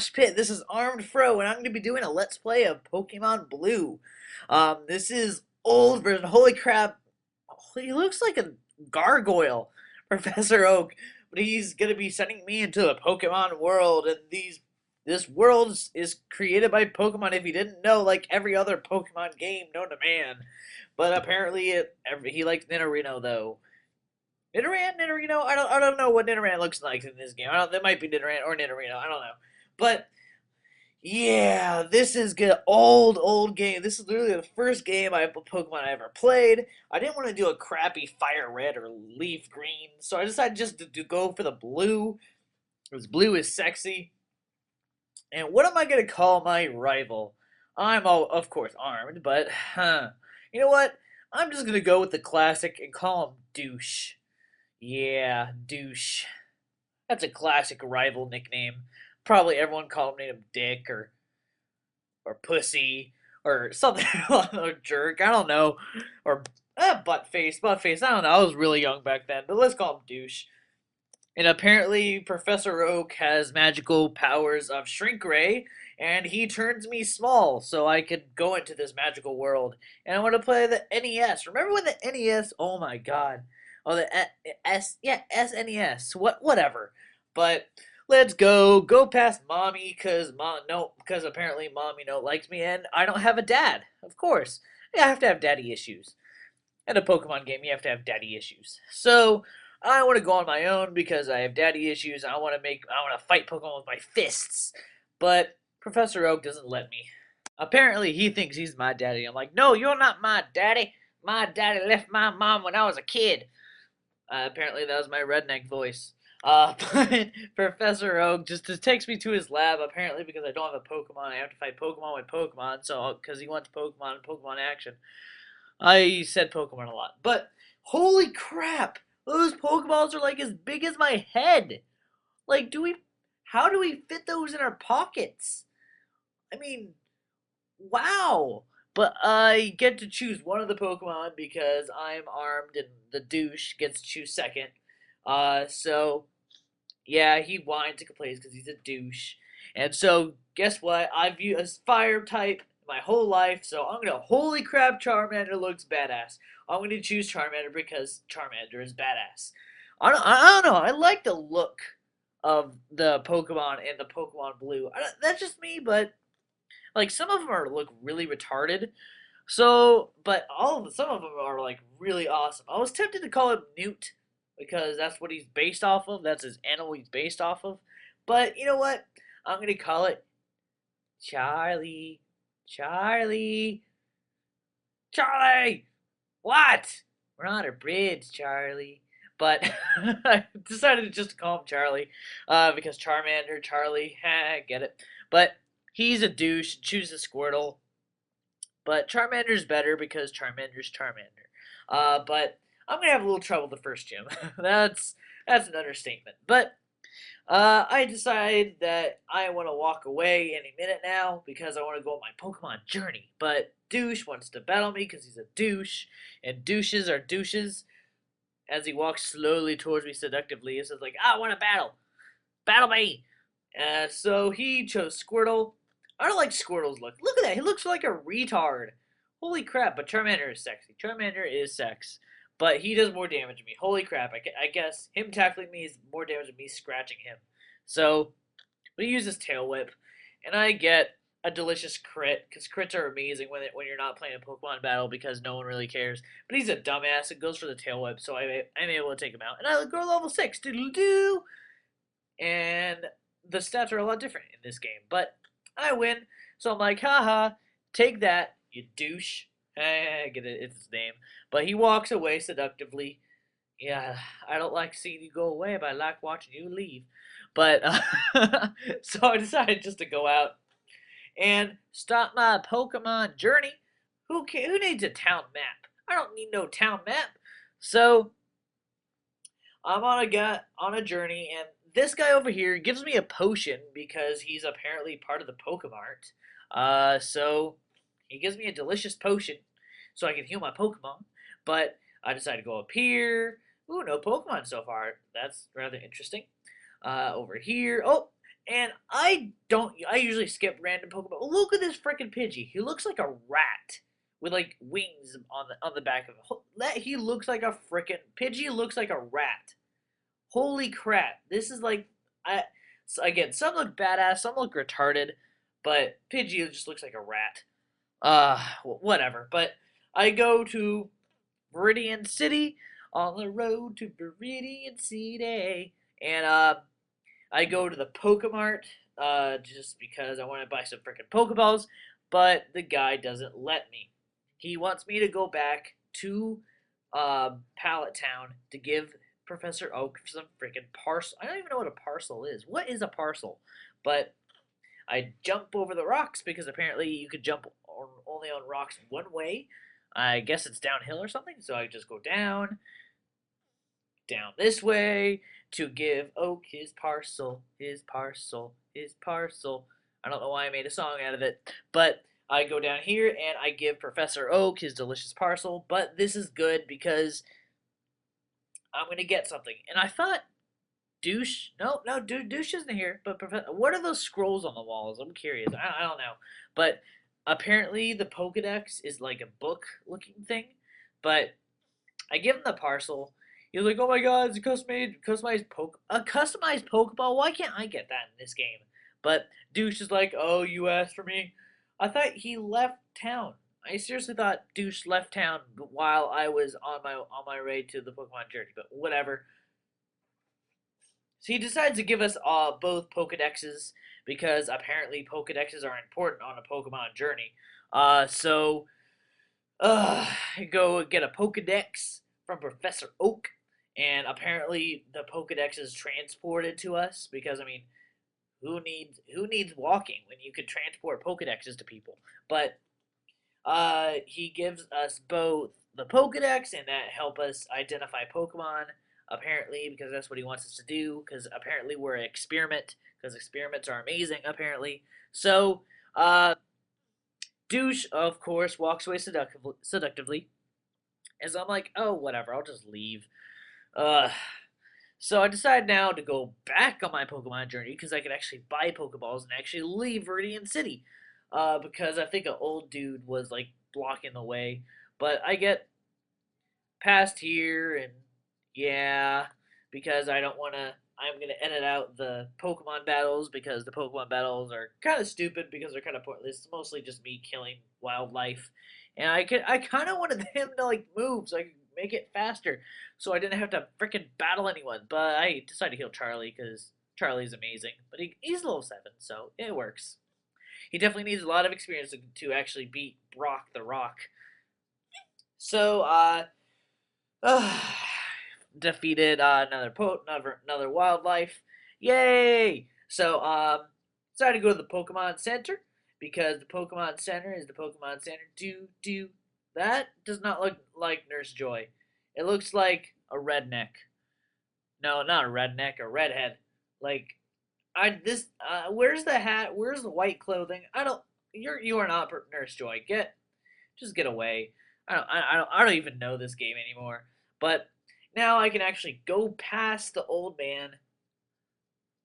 PokeMoshPit. This is ArmedFro, and I'm going to be doing a Let's Play of Pokemon Blue. This is old version. Holy crap. He looks like a gargoyle, Professor Oak. But he's going to be sending me into a Pokemon world, and this world is created by Pokemon, if you didn't know, like every other Pokemon game known to man. But apparently he likes Nidorino, though. Nidorino? I don't know what Nidoran looks like in this game. That might be Nidoran or Nidorino. I don't know. But yeah, this is good. Old game. This is literally the first game Pokemon I ever played. I didn't want to do a crappy Fire Red or Leaf Green, so I decided just to go for the blue. Because blue is sexy. And what am I gonna call my rival? Of course armed, but you know what? I'm just gonna go with the classic and call him Douche. Yeah, Douche. That's a classic rival nickname. Probably everyone called him Dick or Pussy or something or Jerk. I don't know. Or Buttface. Buttface. I don't know. I was really young back then, but let's call him Douche. And apparently, Professor Oak has magical powers of Shrink Ray, and he turns me small so I could go into this magical world. And I want to play the NES. Remember when the NES? Oh my god. Oh, the yeah, SNES. Whatever. But let's go past mommy, because apparently mommy no likes me, and I don't have a dad. Of course, I have to have daddy issues. In a Pokemon game, you have to have daddy issues. So I want to go on my own because I have daddy issues. I want to fight Pokemon with my fists. But Professor Oak doesn't let me. Apparently, he thinks he's my daddy. I'm like, no, you're not my daddy. My daddy left my mom when I was a kid. Apparently, that was my redneck voice. But Professor Oak just takes me to his lab. Apparently, because I don't have a Pokemon, I have to fight Pokemon with Pokemon. So, because he wants Pokemon and Pokemon action, I said Pokemon a lot. But holy crap, those Pokeballs are like as big as my head. Like, how do we fit those in our pockets? I mean, wow. But I get to choose one of the Pokemon because I'm armed and the douche gets to choose second. So yeah, he whines and complains because he's a douche. And so, guess what? I've used fire type my whole life, so I'm gonna. Holy crap, Charmander looks badass. I'm gonna choose Charmander because Charmander is badass. I don't know. I like the look of the Pokemon in the Pokemon Blue. That's just me, but like some of them look really retarded. So, but some of them are like really awesome. I was tempted to call him Newt because that's what he's based off of. That's his animal he's based off of. But you know what? I'm gonna call it Charlie. Charlie. Charlie. What? We're on a bridge, Charlie. But I decided just to call him Charlie because Charmander, Charlie, get it. But he's a douche. Chooses Squirtle. But Charmander's better because Charmander's Charmander. But I'm gonna have a little trouble the first gym. that's an understatement. But I decide that I want to walk away any minute now because I want to go on my Pokemon journey. But Douche wants to battle me because he's a douche, and douches are douches. As he walks slowly towards me seductively, he says like, "I want to battle me." So he chose Squirtle. I don't like Squirtle's look. Look at that. He looks like a retard. Holy crap. But Charmander is sexy. Charmander is sex. But he does more damage to me. Holy crap. I guess him tackling me is more damage than me scratching him. So, we use this Tail Whip. And I get a delicious crit. Because crits are amazing when you're not playing a Pokemon battle because no one really cares. But he's a dumbass. It goes for the Tail Whip. So I'm able to take him out. And I go level 6. Doodle-doo. And the stats are a lot different in this game. But I win. So I'm like, haha, take that, you douche. I get it, it's his name. But he walks away seductively. Yeah, I don't like seeing you go away, but I like watching you leave. But, so I decided just to go out and start my Pokemon journey. Who needs a town map? I don't need no town map. So, I'm on a journey, and this guy over here gives me a potion because he's apparently part of the Pokemart. So he gives me a delicious potion so I can heal my Pokemon. But I decided to go up here. Ooh, no Pokemon so far. That's rather interesting. Over here. Oh, And I usually skip random Pokemon. Look at this freaking Pidgey. He looks like a rat with like wings on the back of him. He looks like a freaking Pidgey looks like a rat. Holy crap! This is like I so again. Some look badass, some look retarded, but Pidgey just looks like a rat. Whatever. But I go to Veridian City on the road to Veridian City, and I go to the Pokemart just because I want to buy some freaking Pokeballs, but the guy doesn't let me. He wants me to go back to Pallet Town to give Professor Oak some freaking parcel. I don't even know what a parcel is. What is a parcel? But I jump over the rocks because apparently you could jump only on rocks one way. I guess it's downhill or something, so I just go down this way to give Oak his parcel, his parcel, his parcel. I don't know why I made a song out of it, but I go down here and I give Professor Oak his delicious parcel, but this is good because I'm going to get something. And I thought Douche isn't here, but what are those scrolls on the walls? I'm curious. I don't know. But apparently the Pokedex is like a book looking thing, but I give him the parcel. He's like, "Oh my God, it's a customized Pokeball. Why can't I get that in this game?" But Douche is like, "Oh, you asked for me." I thought he left town. I seriously thought Douche left town while I was on my way to the Pokemon journey. But whatever. So he decides to give us both Pokedexes because apparently Pokedexes are important on a Pokemon journey. So go get a Pokedex from Professor Oak, and apparently the Pokedex is transported to us because I mean, who needs walking when you could transport Pokedexes to people? But he gives us both the Pokedex, and that help us identify Pokemon. Apparently, because that's what he wants us to do. Because apparently we're an experiment. Because experiments are amazing. Apparently, so Douche, of course, walks away seductively. As I'm like, oh, whatever, I'll just leave. Uh, so I decide now to go back on my Pokemon journey because I could actually buy Pokeballs and actually leave Veridian City. Because I think an old dude was like blocking the way. But I get past here and yeah, because I don't want to. I'm gonna edit out the Pokemon battles because the Pokemon battles are kind of stupid because they're kind of pointless. It's mostly just me killing wildlife, and I kind of wanted him to like move so I could make it faster, so I didn't have to freaking battle anyone. But I decided to heal Charlie because Charlie's amazing, but he's level 7, so it works. He definitely needs a lot of experience to actually beat Brock the Rock. So uh, defeated another wildlife. Yay! So decided to go to the Pokemon Center because the Pokemon Center is the Pokemon Center. That does not look like Nurse Joy. It looks like a redneck. No, not a redneck, a redhead. Like I this where's the hat? Where's the white clothing? I don't. You are not Nurse Joy. Just get away. I don't even know this game anymore. But now I can actually go past the old man.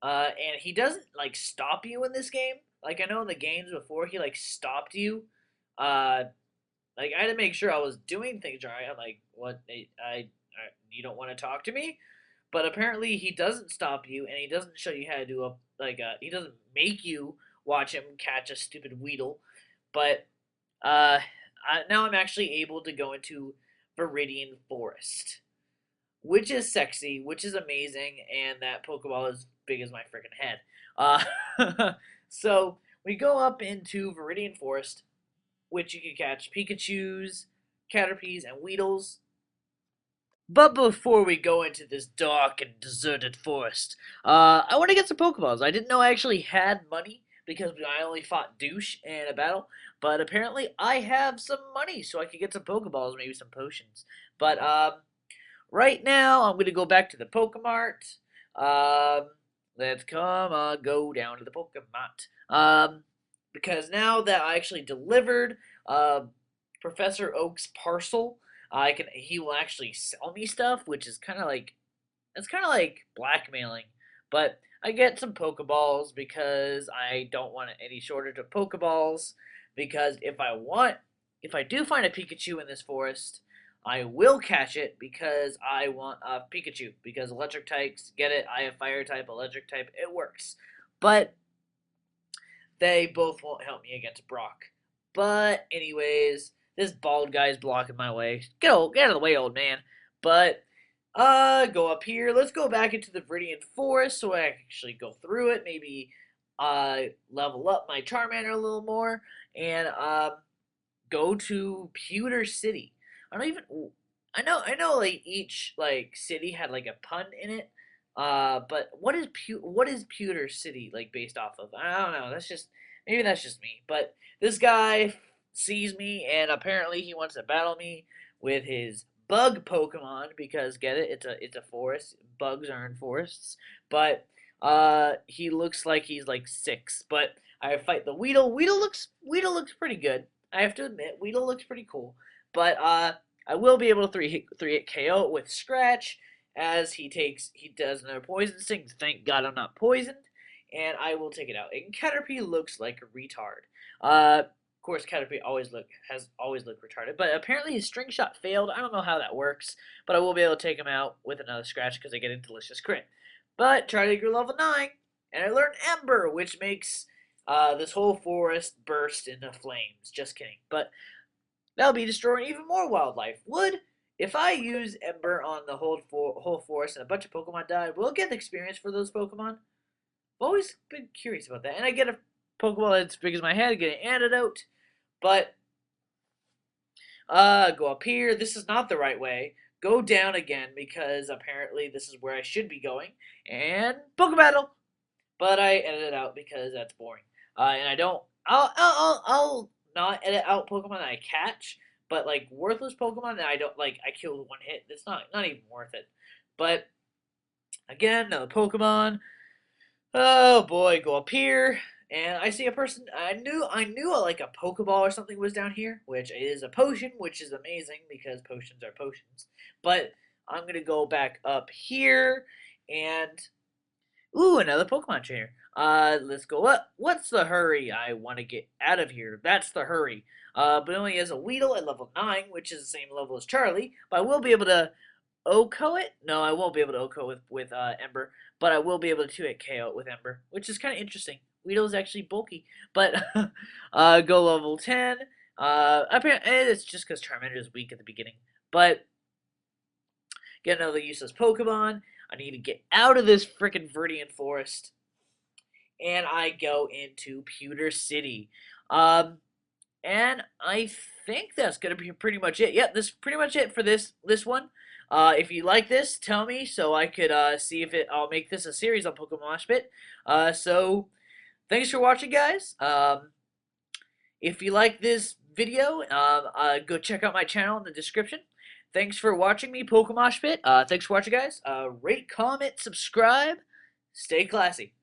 And he doesn't like stop you in this game. Like I know in the games before he like stopped you. Uh, like I had to make sure I was doing things right. I'm like, what? You don't want to talk to me? But apparently he doesn't stop you, and he doesn't show you how to do he doesn't make you watch him catch a stupid Weedle. But now I'm actually able to go into Veridian Forest, which is sexy, which is amazing, and that Pokeball is big as my freaking head. So we go up into Veridian Forest, which you can catch Pikachu's, Caterpies, and Weedles. But before we go into this dark and deserted forest, I want to get some Pokeballs. I didn't know I actually had money because I only fought Douche in a battle, but apparently I have some money so I could get some Pokeballs, maybe some potions. But right now I'm gonna go back to the Pokemart. Um, let's go down to the Pokemart. Because now that I actually delivered Professor Oak's parcel, he will actually sell me stuff, which is kind of like it's kind of like blackmailing. But I get some Pokeballs because I don't want any shortage of Pokeballs. Because if I do find a Pikachu in this forest, I will catch it because I want a Pikachu. Because electric types, get it? I have fire type, electric type, it works. But they both won't help me against Brock. But anyways, this bald guy's blocking my way. Get out of the way, old man. But go up here. Let's go back into the Veridian Forest so I can actually go through it. Maybe level up my Charmander a little more and go to Pewter City. I don't even I know like each like city had like a pun in it. But what is Pewter City like based off of? I don't know. Maybe that's just me. But this guy sees me and apparently he wants to battle me with his bug Pokemon because get it? It's a forest. Bugs are in forests. But he looks like he's like 6. But I fight the Weedle. Weedle looks pretty good. I have to admit, Weedle looks pretty cool. But I will be able to three hit KO it with Scratch as he does another poison sting. Thank God I'm not poisoned, and I will take it out. And Caterpie looks like a retard. Of course, Caterpie has always looked retarded, but apparently his string shot failed. I don't know how that works, but I will be able to take him out with another Scratch because I get a delicious crit. But Charlie grew level 9, and I learned Ember, which makes this whole forest burst into flames. Just kidding. But that'll be destroying even more wildlife. If I use Ember on the whole forest and a bunch of Pokemon die, will I get the experience for those Pokemon? I've always been curious about that. And I get a Pokeball that's big as my head, get an antidote. But, go up here. This is not the right way. Go down again because apparently this is where I should be going. And Pokeball! But I edited it out because that's boring. And I don't. I'll not edit out Pokemon that I catch, but like worthless Pokemon that I don't like. I kill with one hit. It's not even worth it. But again, another Pokemon. Oh boy, go up here. And I see a person. I knew like a Pokeball or something was down here, which is a potion, which is amazing because potions are potions. But I'm gonna go back up here and ooh, another Pokemon trainer. Let's go up. What's the hurry? I want to get out of here. That's the hurry. But only has a Weedle at level 9, which is the same level as Charlie. But I will be able to OHKO it. No, I won't be able to OHKO with Ember. But I will be able to 2-hit KO it with Ember, which is kind of interesting. Weedle is actually bulky. But go level 10. Apparently, it's just because Charmander is weak at the beginning. But get another useless Pokemon. I need to get out of this freaking Veridian Forest. And I go into Pewter City. And I think that's going to be pretty much it. Yep, this is pretty much it for this one. If you like this, tell me so I could see if I'll make this a series on PokeMoshPit. So, thanks for watching, guys. If you like this video, go check out my channel in the description. Thanks for watching me, PokeMoshPit. Thanks for watching, guys. Rate, comment, subscribe. Stay classy.